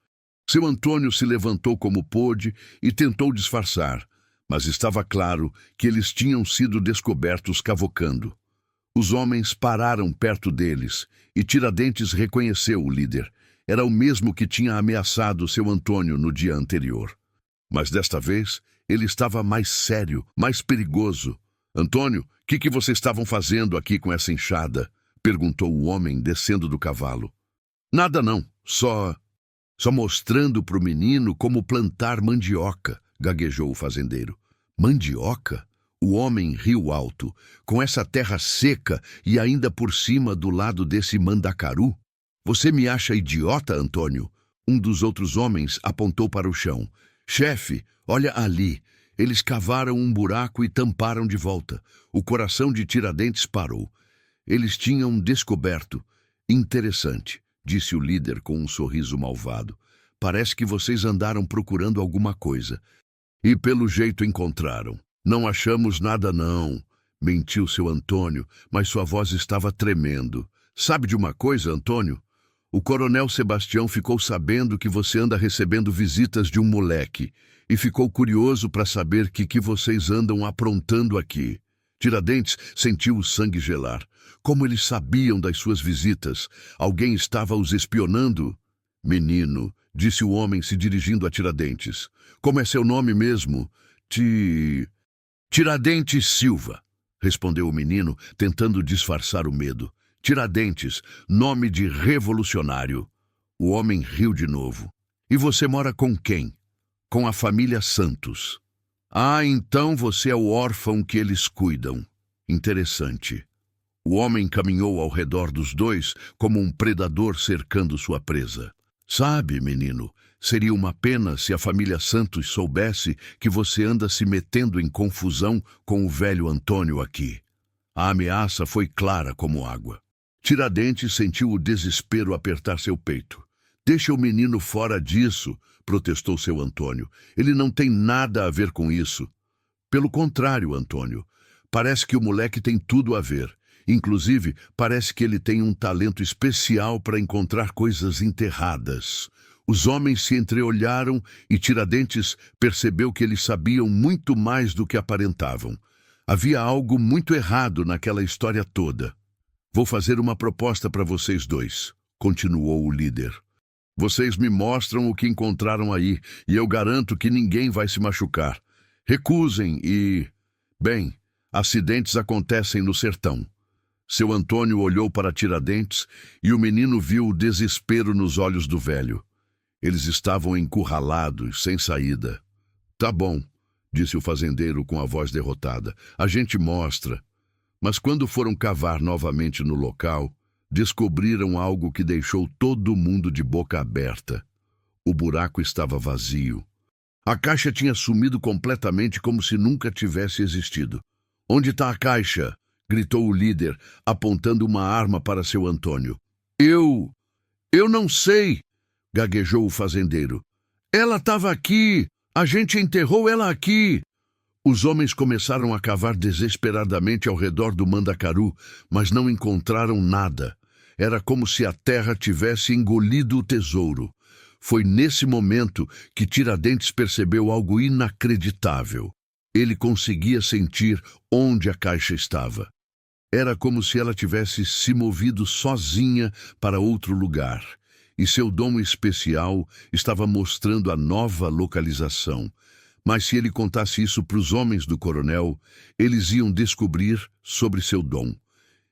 Seu Antônio se levantou como pôde e tentou disfarçar. Mas estava claro que eles tinham sido descobertos cavocando. Os homens pararam perto deles e Tiradentes reconheceu o líder. Era o mesmo que tinha ameaçado seu Antônio no dia anterior. Mas desta vez ele estava mais sério, mais perigoso. «Antônio, o que vocês estavam fazendo aqui com essa enxada?» perguntou o homem descendo do cavalo. «Nada não, só mostrando para o menino como plantar mandioca», gaguejou o fazendeiro. «Mandioca?» O homem riu alto. «Com essa terra seca e ainda por cima do lado desse mandacaru? Você me acha idiota, Antônio?» Um dos outros homens apontou para o chão. «Chefe, olha ali. Eles cavaram um buraco e tamparam de volta». O coração de Tiradentes parou. Eles tinham descoberto. «Interessante», disse o líder com um sorriso malvado. «Parece que vocês andaram procurando alguma coisa. E pelo jeito encontraram. Não achamos nada não», mentiu seu Antônio, mas sua voz estava tremendo. «Sabe de uma coisa, Antônio? O coronel Sebastião ficou sabendo que você anda recebendo visitas de um moleque e ficou curioso para saber que vocês andam aprontando aqui». Tiradentes sentiu o sangue gelar. Como eles sabiam das suas visitas? Alguém estava os espionando? «Menino», disse o homem se dirigindo a Tiradentes. «Como é seu nome mesmo?» Tiradentes Silva», respondeu o menino, tentando disfarçar o medo. Tiradentes, nome de revolucionário. O homem riu de novo. E você mora com quem? Com a família Santos. Ah, então você é o órfão que eles cuidam. Interessante. O homem caminhou ao redor dos dois como um predador cercando sua presa. Sabe, menino, seria uma pena se a família Santos soubesse que você anda se metendo em confusão com o velho Antônio aqui. A ameaça foi clara como água. Tiradentes sentiu o desespero apertar seu peito. Deixa o menino fora disso, protestou seu Antônio. Ele não tem nada a ver com isso. Pelo contrário, Antônio, parece que o moleque tem tudo a ver. Inclusive, parece que ele tem um talento especial para encontrar coisas enterradas. Os homens se entreolharam e Tiradentes percebeu que eles sabiam muito mais do que aparentavam. Havia algo muito errado naquela história toda. Vou fazer uma proposta para vocês dois, continuou o líder. Vocês me mostram o que encontraram aí e eu garanto que ninguém vai se machucar. Recusem e... Bem, acidentes acontecem no sertão. Seu Antônio olhou para Tiradentes e o menino viu o desespero nos olhos do velho. Eles estavam encurralados, sem saída. Tá bom, disse o fazendeiro com a voz derrotada. A gente mostra. Mas quando foram cavar novamente no local, descobriram algo que deixou todo mundo de boca aberta. O buraco estava vazio. A caixa tinha sumido completamente como se nunca tivesse existido. Onde está a caixa? Gritou o líder, apontando uma arma para seu Antônio. Eu não sei, gaguejou o fazendeiro. Ela estava aqui, a gente enterrou ela aqui. Os homens começaram a cavar desesperadamente ao redor do mandacaru, mas não encontraram nada. Era como se a terra tivesse engolido o tesouro. Foi nesse momento que Tiradentes percebeu algo inacreditável. Ele conseguia sentir onde a caixa estava. Era como se ela tivesse se movido sozinha para outro lugar, e seu dom especial estava mostrando a nova localização. Mas se ele contasse isso para os homens do coronel, eles iam descobrir sobre seu dom.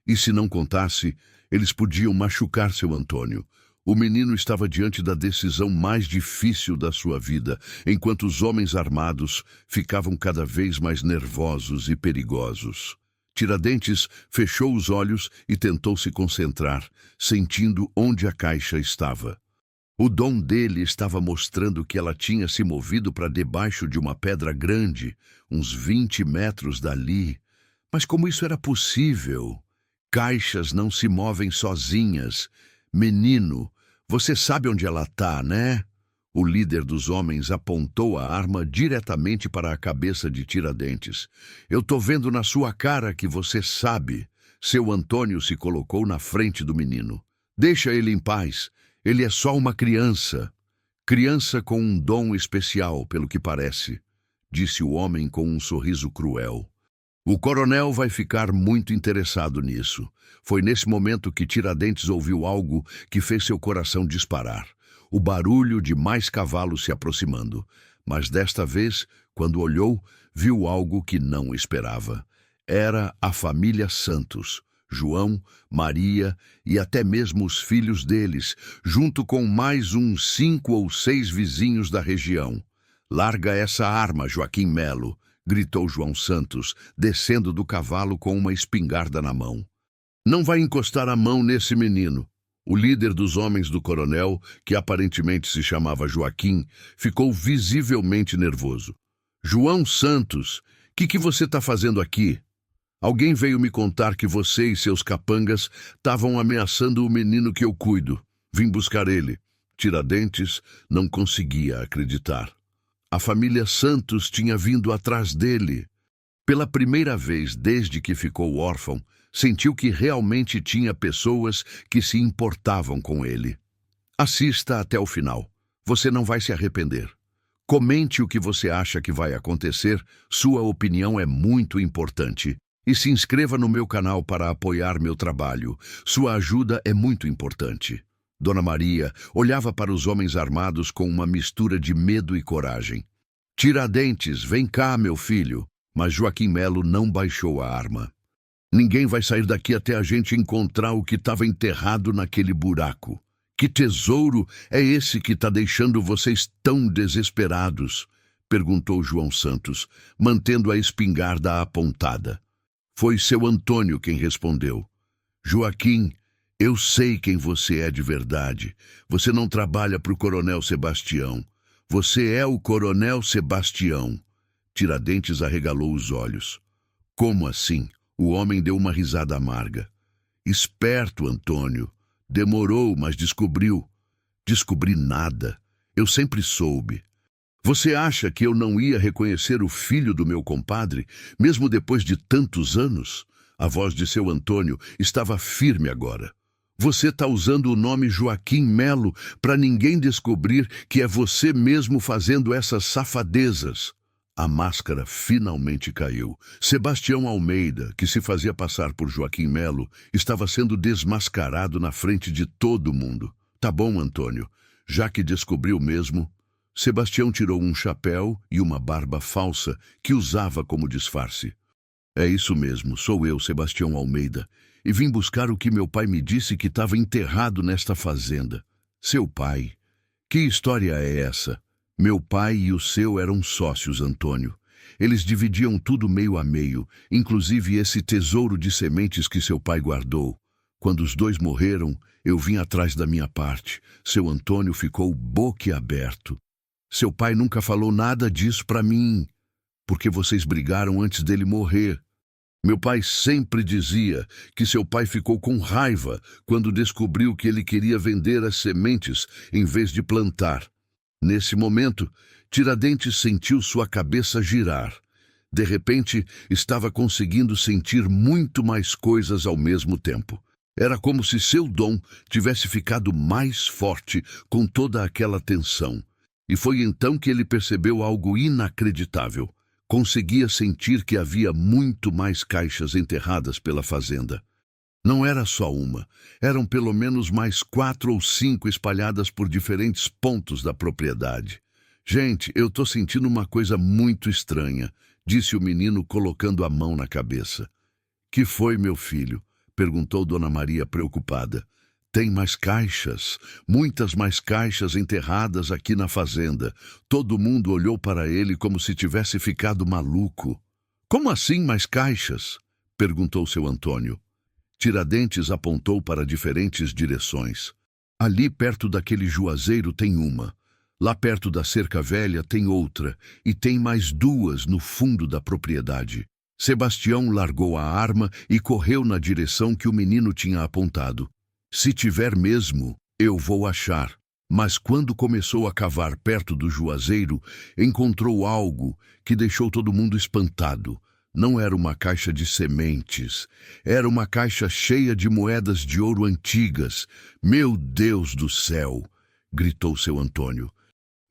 E se não contasse, eles podiam machucar seu Antônio. O menino estava diante da decisão mais difícil da sua vida, enquanto os homens armados ficavam cada vez mais nervosos e perigosos. Tiradentes fechou os olhos e tentou se concentrar, sentindo onde a caixa estava. O dom dele estava mostrando que ela tinha se movido para debaixo de uma pedra grande, uns 20 metros dali. Mas como isso era possível? Caixas não se movem sozinhas. Menino, você sabe onde ela está, né? O líder dos homens apontou a arma diretamente para a cabeça de Tiradentes. Eu tô vendo na sua cara que você sabe. Seu Antônio se colocou na frente do menino. Deixa ele em paz. Ele é só uma criança. Criança com um dom especial, pelo que parece, disse o homem com um sorriso cruel. O coronel vai ficar muito interessado nisso. Foi nesse momento que Tiradentes ouviu algo que fez seu coração disparar. O barulho de mais cavalos se aproximando. Mas desta vez, quando olhou, viu algo que não esperava. Era a família Santos, João, Maria e até mesmo os filhos deles, junto com mais uns 5 ou 6 vizinhos da região. Larga essa arma, Joaquim Melo, gritou João Santos, descendo do cavalo com uma espingarda na mão. Não vai encostar a mão nesse menino. O líder dos homens do coronel, que aparentemente se chamava Joaquim, ficou visivelmente nervoso. João Santos, que você está fazendo aqui? Alguém veio me contar que você e seus capangas estavam ameaçando o menino que eu cuido. Vim buscar ele. Tiradentes não conseguia acreditar. A família Santos tinha vindo atrás dele. Pela primeira vez desde que ficou órfão, sentiu que realmente tinha pessoas que se importavam com ele. Assista até o final. Você não vai se arrepender. Comente o que você acha que vai acontecer. Sua opinião é muito importante. E se inscreva no meu canal para apoiar meu trabalho. Sua ajuda é muito importante. Dona Maria olhava para os homens armados com uma mistura de medo e coragem. Tiradentes, vem cá, meu filho. Mas Joaquim Melo não baixou a arma. Ninguém vai sair daqui até a gente encontrar o que estava enterrado naquele buraco. Que tesouro é esse que está deixando vocês tão desesperados? Perguntou João Santos, mantendo a espingarda apontada. Foi seu Antônio quem respondeu. Joaquim, eu sei quem você é de verdade. Você não trabalha para o Coronel Sebastião. Você é o Coronel Sebastião. Tiradentes arregalou os olhos. Como assim? O homem deu uma risada amarga. Esperto, Antônio. Demorou, mas descobriu. Descobri nada. Eu sempre soube. Você acha que eu não ia reconhecer o filho do meu compadre, mesmo depois de tantos anos? A voz de seu Antônio estava firme agora. Você está usando o nome Joaquim Melo para ninguém descobrir que é você mesmo fazendo essas safadezas. A máscara finalmente caiu. Sebastião Almeida, que se fazia passar por Joaquim Melo, estava sendo desmascarado na frente de todo mundo. Tá bom, Antônio. Já que descobriu mesmo... Sebastião tirou um chapéu e uma barba falsa que usava como disfarce. É isso mesmo, sou eu, Sebastião Almeida, e vim buscar o que meu pai me disse que estava enterrado nesta fazenda. Seu pai? Que história é essa? Meu pai e o seu eram sócios, Antônio. Eles dividiam tudo meio a meio, inclusive esse tesouro de sementes que seu pai guardou. Quando os dois morreram, eu vim atrás da minha parte. Seu Antônio ficou boquiaberto. Seu pai nunca falou nada disso para mim, porque vocês brigaram antes dele morrer. Meu pai sempre dizia que seu pai ficou com raiva quando descobriu que ele queria vender as sementes em vez de plantar. Nesse momento, Tiradentes sentiu sua cabeça girar. De repente, estava conseguindo sentir muito mais coisas ao mesmo tempo. Era como se seu dom tivesse ficado mais forte com toda aquela tensão. E foi então que ele percebeu algo inacreditável. Conseguia sentir que havia muito mais caixas enterradas pela fazenda. Não era só uma, eram pelo menos mais 4 ou 5 espalhadas por diferentes pontos da propriedade. Gente, eu tô sentindo uma coisa muito estranha, disse o menino colocando a mão na cabeça. Que foi, meu filho? Perguntou Dona Maria preocupada. Tem mais caixas, muitas mais caixas enterradas aqui na fazenda. Todo mundo olhou para ele como se tivesse ficado maluco. Como assim mais caixas? Perguntou seu Antônio. Tiradentes apontou para diferentes direções. Ali perto daquele juazeiro tem uma. Lá perto da cerca velha tem outra. E tem mais 2 no fundo da propriedade. Sebastião largou a arma e correu na direção que o menino tinha apontado. Se tiver mesmo, eu vou achar. Mas quando começou a cavar perto do juazeiro, encontrou algo que deixou todo mundo espantado. Não era uma caixa de sementes. Era uma caixa cheia de moedas de ouro antigas. Meu Deus do céu! Gritou seu Antônio.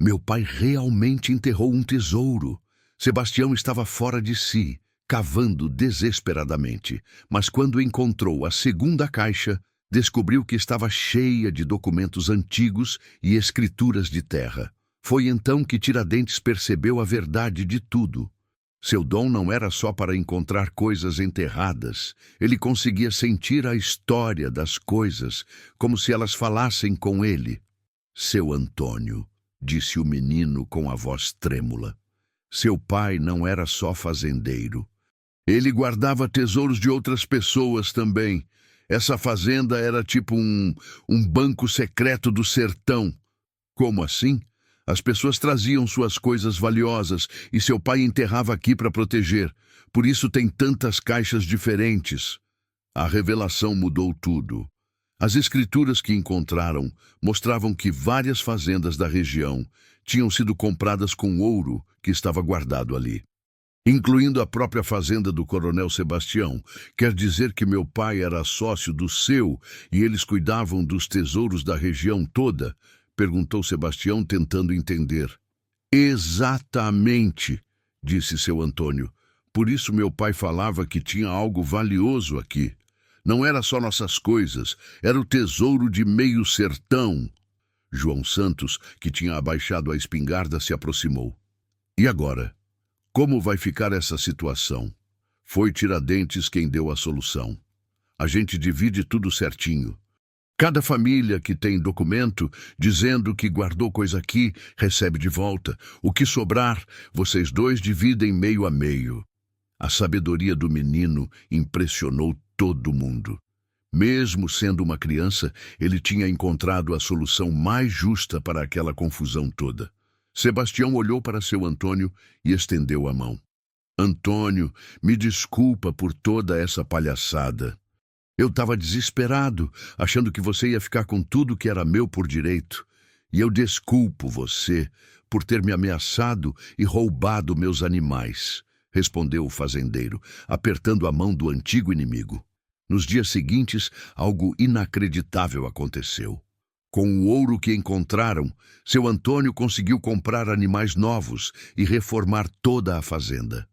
Meu pai realmente enterrou um tesouro. Sebastião estava fora de si, cavando desesperadamente. Mas quando encontrou a segunda caixa, descobriu que estava cheia de documentos antigos e escrituras de terra. Foi então que Tiradentes percebeu a verdade de tudo. Seu dom não era só para encontrar coisas enterradas. Ele conseguia sentir a história das coisas, como se elas falassem com ele. Seu Antônio, disse o menino com a voz trêmula. Seu pai não era só fazendeiro. Ele guardava tesouros de outras pessoas também. Essa fazenda era tipo um banco secreto do sertão. Como assim? As pessoas traziam suas coisas valiosas e seu pai enterrava aqui para proteger. Por isso tem tantas caixas diferentes. A revelação mudou tudo. As escrituras que encontraram mostravam que várias fazendas da região tinham sido compradas com ouro que estava guardado ali. Incluindo a própria fazenda do Coronel Sebastião. Quer dizer que meu pai era sócio do seu e eles cuidavam dos tesouros da região toda? Perguntou Sebastião, tentando entender. Exatamente, disse seu Antônio. Por isso meu pai falava que tinha algo valioso aqui. Não era só nossas coisas, era o tesouro de meio sertão. João Santos, que tinha abaixado a espingarda, se aproximou. E agora? Como vai ficar essa situação? Foi Tiradentes quem deu a solução. A gente divide tudo certinho. Cada família que tem documento dizendo que guardou coisa aqui, recebe de volta. O que sobrar, vocês dois dividem meio a meio. A sabedoria do menino impressionou todo mundo. Mesmo sendo uma criança, ele tinha encontrado a solução mais justa para aquela confusão toda. Sebastião olhou para seu Antônio e estendeu a mão. Antônio, me desculpa por toda essa palhaçada. Eu estava desesperado, achando que você ia ficar com tudo que era meu por direito. E eu desculpo você por ter me ameaçado e roubado meus animais, respondeu o fazendeiro, apertando a mão do antigo inimigo. Nos dias seguintes, algo inacreditável aconteceu. Com o ouro que encontraram, seu Antônio conseguiu comprar animais novos e reformar toda a fazenda.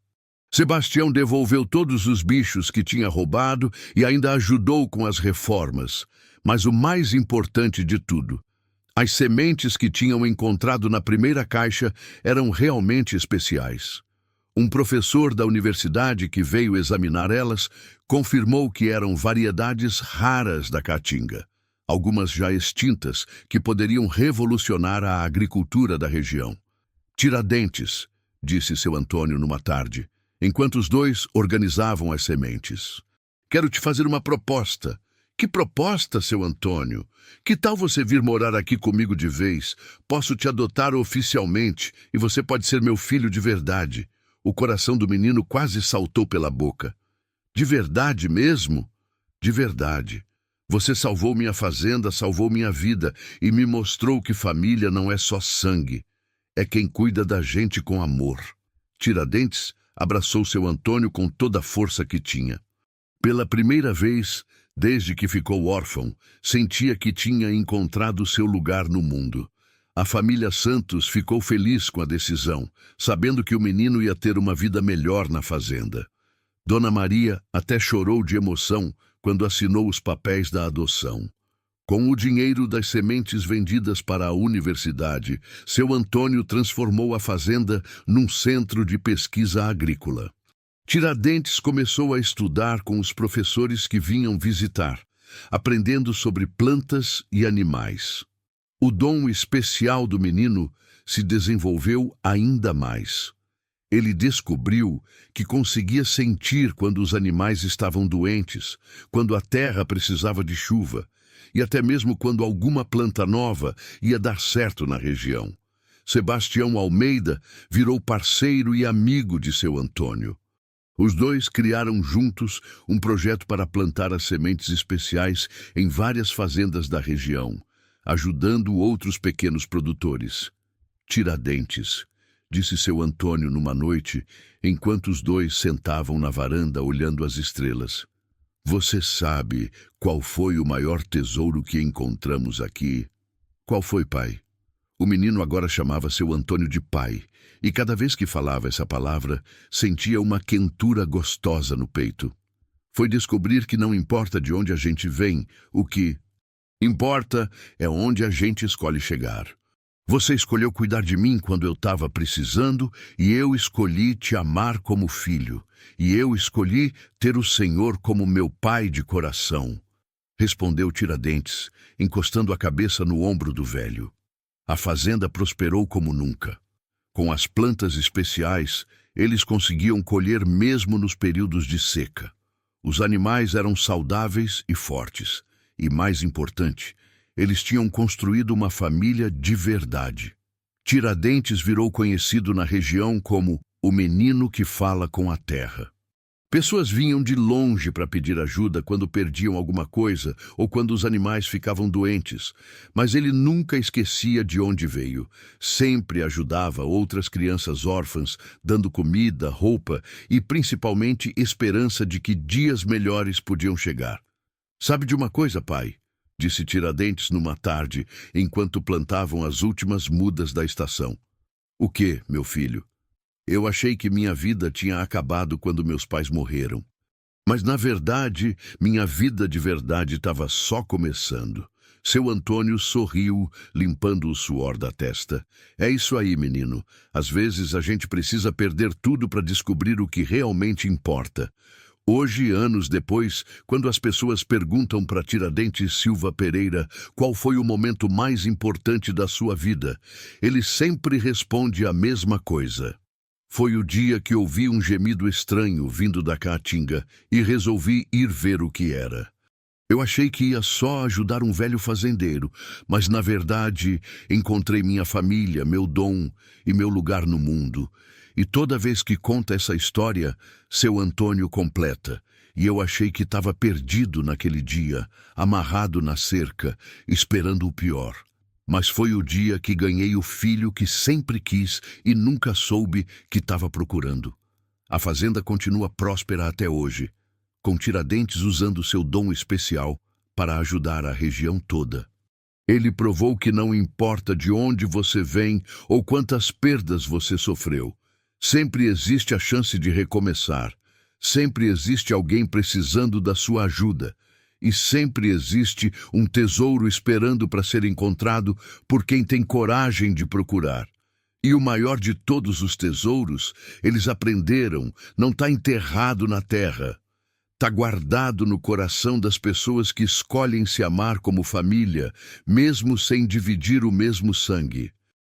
Sebastião devolveu todos os bichos que tinha roubado e ainda ajudou com as reformas. Mas o mais importante de tudo, as sementes que tinham encontrado na primeira caixa eram realmente especiais. Um professor da universidade que veio examinar elas confirmou que eram variedades raras da caatinga, algumas já extintas, que poderiam revolucionar a agricultura da região. Tiradentes, disse seu Antônio numa tarde, enquanto os dois organizavam as sementes. Quero te fazer uma proposta. Que proposta, seu Antônio? Que tal você vir morar aqui comigo de vez? Posso te adotar oficialmente e você pode ser meu filho de verdade. O coração do menino quase saltou pela boca. De verdade mesmo? De verdade. Você salvou minha fazenda, salvou minha vida e me mostrou que família não é só sangue. É quem cuida da gente com amor. Tiradentes abraçou seu Antônio com toda a força que tinha. Pela primeira vez, desde que ficou órfão, sentia que tinha encontrado seu lugar no mundo. A família Santos ficou feliz com a decisão, sabendo que o menino ia ter uma vida melhor na fazenda. Dona Maria até chorou de emoção quando assinou os papéis da adoção. Com o dinheiro das sementes vendidas para a universidade, seu Antônio transformou a fazenda num centro de pesquisa agrícola. Tiradentes começou a estudar com os professores que vinham visitar, aprendendo sobre plantas e animais. O dom especial do menino se desenvolveu ainda mais. Ele descobriu que conseguia sentir quando os animais estavam doentes, quando a terra precisava de chuva, e até mesmo quando alguma planta nova ia dar certo na região. Sebastião Almeida virou parceiro e amigo de seu Antônio. Os dois criaram juntos um projeto para plantar as sementes especiais em várias fazendas da região, ajudando outros pequenos produtores. Tiradentes, disse seu Antônio numa noite, enquanto os dois sentavam na varanda olhando as estrelas. Você sabe qual foi o maior tesouro que encontramos aqui? Qual foi, pai? O menino agora chamava seu Antônio de pai, e cada vez que falava essa palavra, sentia uma quentura gostosa no peito. Foi descobrir que não importa de onde a gente vem, o que importa é onde a gente escolhe chegar. Você escolheu cuidar de mim quando eu estava precisando, e eu escolhi te amar como filho, e eu escolhi ter o Senhor como meu pai de coração, respondeu Tiradentes, encostando a cabeça no ombro do velho. A fazenda prosperou como nunca. Com as plantas especiais, eles conseguiam colher mesmo nos períodos de seca. Os animais eram saudáveis e fortes, e mais importante, eles tinham construído uma família de verdade. Tiradentes virou conhecido na região como o menino que fala com a terra. Pessoas vinham de longe para pedir ajuda quando perdiam alguma coisa ou quando os animais ficavam doentes, mas ele nunca esquecia de onde veio. Sempre ajudava outras crianças órfãs, dando comida, roupa e principalmente esperança de que dias melhores podiam chegar. Sabe de uma coisa, pai? Disse Tiradentes numa tarde, enquanto plantavam as últimas mudas da estação. O quê, meu filho? Eu achei que minha vida tinha acabado quando meus pais morreram. Mas, na verdade, minha vida de verdade estava só começando. Seu Antônio sorriu, limpando o suor da testa. É isso aí, menino. Às vezes a gente precisa perder tudo para descobrir o que realmente importa. Hoje, anos depois, quando as pessoas perguntam para Tiradentes Silva Pereira qual foi o momento mais importante da sua vida, ele sempre responde a mesma coisa. Foi o dia que ouvi um gemido estranho vindo da caatinga e resolvi ir ver o que era. Eu achei que ia só ajudar um velho fazendeiro, mas na verdade encontrei minha família, meu dom e meu lugar no mundo. E toda vez que conta essa história, seu Antônio completa. E eu achei que estava perdido naquele dia, amarrado na cerca, esperando o pior. Mas foi o dia que ganhei o filho que sempre quis e nunca soube que estava procurando. A fazenda continua próspera até hoje, com Tiradentes usando seu dom especial para ajudar a região toda. Ele provou que não importa de onde você vem ou quantas perdas você sofreu, sempre existe a chance de recomeçar, sempre existe alguém precisando da sua ajuda, e sempre existe um tesouro esperando para ser encontrado por quem tem coragem de procurar. E o maior de todos os tesouros, eles aprenderam, não está enterrado na terra. Está guardado no coração das pessoas que escolhem se amar como família, mesmo sem dividir o mesmo sangue.